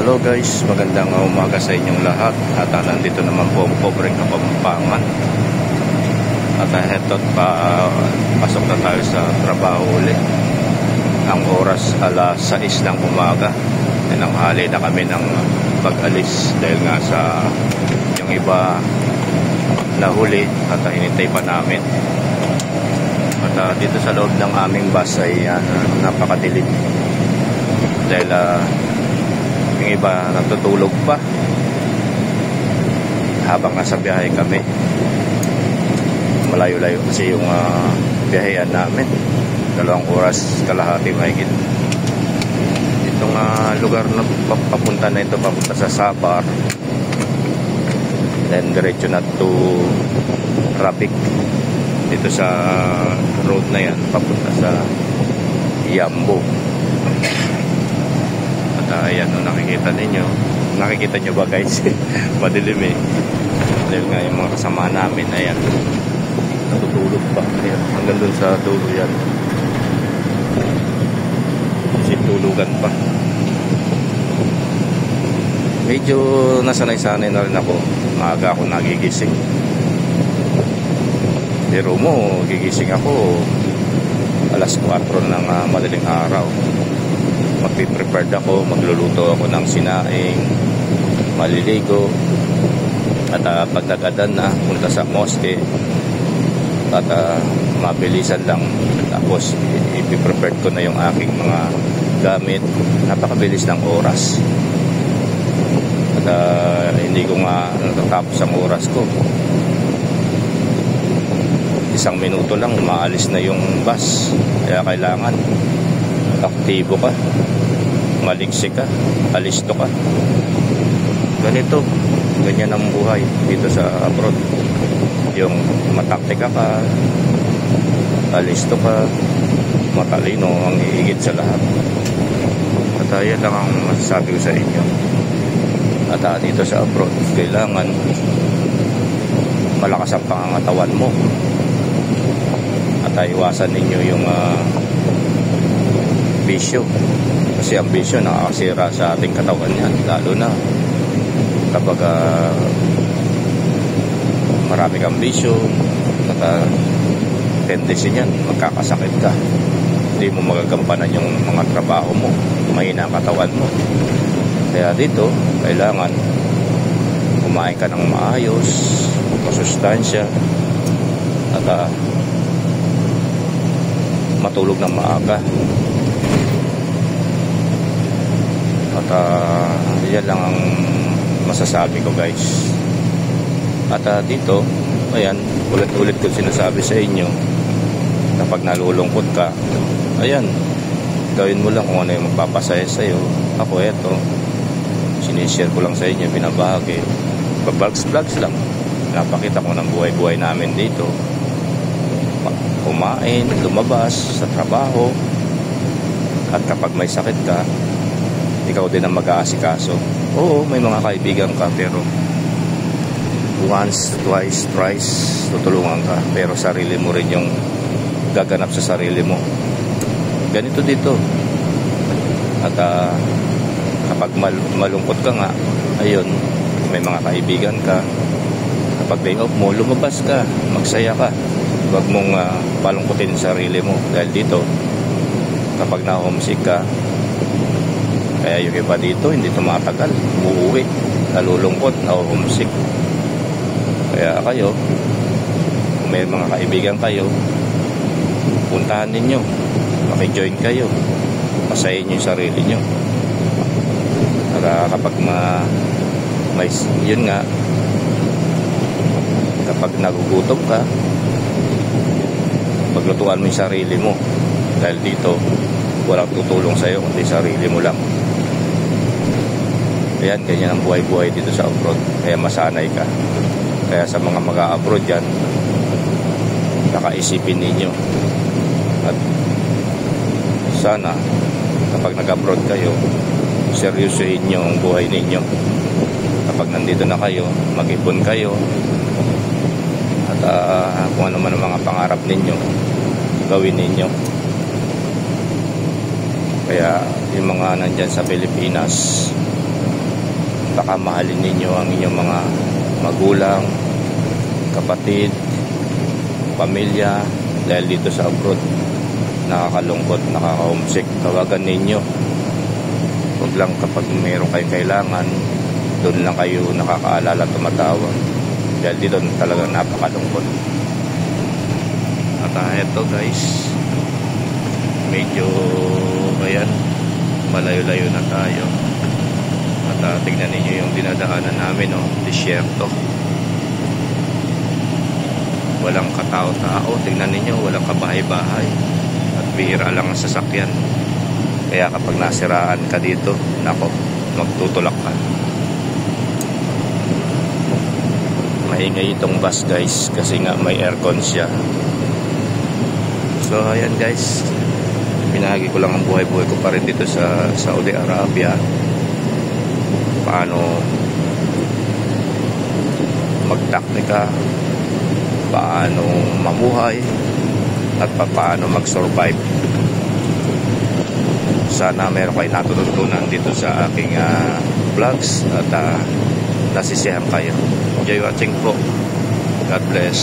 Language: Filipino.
Hello guys, magandang umaga sa inyong lahat. At nandito naman po ang pobreng Kapampangan. At heto't pasok na tayo sa trabaho ulit. Ang oras alas 6 ng umaga. Nanghali na kami ng pag-alis dahil nga sa yung iba nahuli at hinintay pa namin. At dito sa loob ng aming bus ay napakadilim dahil yung iba natutulog pa habang nasa biyahe kami. Malayo-layo kasi yung biyahean namin, 2 oras kalahati mahigit. Itong lugar na papunta na ito, papunta sa Sabar, then diretso na to Rapic. Dito sa road na yan papunta sa Yambo. At ayan, nakikita nyo ba guys? Madilim dahil nga yung mga kasama namin, ayan, natutulog pa. Ayan, hanggang dun sa dulo yan, tulugan pa. Medyo nasanay-sanay na rin ako. Maaga ako nagigising. Pero mo, gigising ako alas 4 ng madaling araw. Magpiprepared ako, magluluto ako ng sinaing, maliligo, at pagdagadan na punta sa mosque, at mabilisan lang. Tapos ipiprepared ko na yung aking mga gamit. Napakabilis ng oras. At hindi ko nga natatapos ang oras ko. 1 minuto lang umaalis na yung bus. Kaya kailangan aktibo ka, maliksi ka, alisto ka. Ganyan ang buhay dito sa abroad. Yung mataktika ka, alisto ka, matalino ang higit sa lahat. At yan lang ang masasabi ko sa inyo. At dito sa abroad, kailangan malakas ang pangangatawan mo. At iwasan ninyo yung bisyo. Kasi ang bisyo nakakasira sa ating katawan yan. Lalo na kapag marami kang bisyo, tendency niyan, magkakasakit ka. Hindi mo magagampanan yung mga trabaho mo. Mahina ang katawan mo. Kaya dito, kailangan kumain ka ng maayos, masustansya, at matulog ng maaga. At yan lang ang masasabi ko guys. At dito, ayan, ulit-ulit ko sinasabi sa inyo, kapag nalulungkot ka, ayan, gawin mo lang kung ano yung magpapasaya sa'yo. Ako eto, sinishare ko lang sa inyo, binabahagi, vlogs lang, napakita ko ng buhay-buhay namin dito. Kumain, lumabas sa trabaho, at kapag may sakit ka, ikaw din ang mag-aasikaso. Oo, may mga kaibigan ka, pero once, twice, thrice tutulungan ka, pero sarili mo rin yung gaganap sa sarili mo. Ganito dito. At kapag malungkot ka nga, ayun, may mga kaibigan ka, kapag day off mo, lumabas ka, magsaya ka. Huwag mong palungkutin sarili mo. Dahil dito, kapag na-homesick ka, kaya yung iba dito hindi tumatagal, umuwi, nalulungkot, na-homesick. Kaya kayo, kung may mga kaibigan kayo, puntahan ninyo, makijoin kayo, pasayin nyo yung sarili nyo. Para kapag may yun nga, kapag nagugutom ka, maglutuan mo yung sarili mo. Dahil dito, walang tutulong sa'yo kundi sarili mo lang. Ayan, ganyan ang buhay-buhay dito sa abroad. Kaya masanay ka. Kaya sa mga mag-a-abroad yan, nakaisipin ninyo. At sana, kapag nag-abroad kayo, seryosohin nyo ang buhay ninyo. Kapag nandito na kayo, mag-ipon kayo. At kung ano man ang mga pangarap ninyo, gawin ninyo. Kaya yung mga nandyan sa Pilipinas, baka mahalin ninyo ang inyong mga magulang, kapatid, pamilya dahil dito sa abroad nakakalungkot, nakaka-homesick. Tawagan ninyo. Huwag lang kapag mayroon kayong kailangan, doon lang kayo nakakaalala, tumatawag dahil dito talagang napakalungkot. At ito guys, medyo ayan, malayo-layo na tayo. At tignan ninyo yung dinadaanan namin, disyerto, walang katao-tao. Tignan ninyo, walang kabahay-bahay at bihira lang ang sasakyan. Kaya kapag nasiraan ka dito, nako, magtutulak ka. Maingay itong bus guys kasi nga may aircon siya. So ayan guys, pinahagi ko lang ang buhay-buhay ko pa rin dito sa Saudi Arabia. Paano magtaktika, paano mamuhay, at paano mag-survive. Sana meron kayo natutunan dito sa aking vlogs at nasisiyahan kayo. Enjoy watching po. God bless.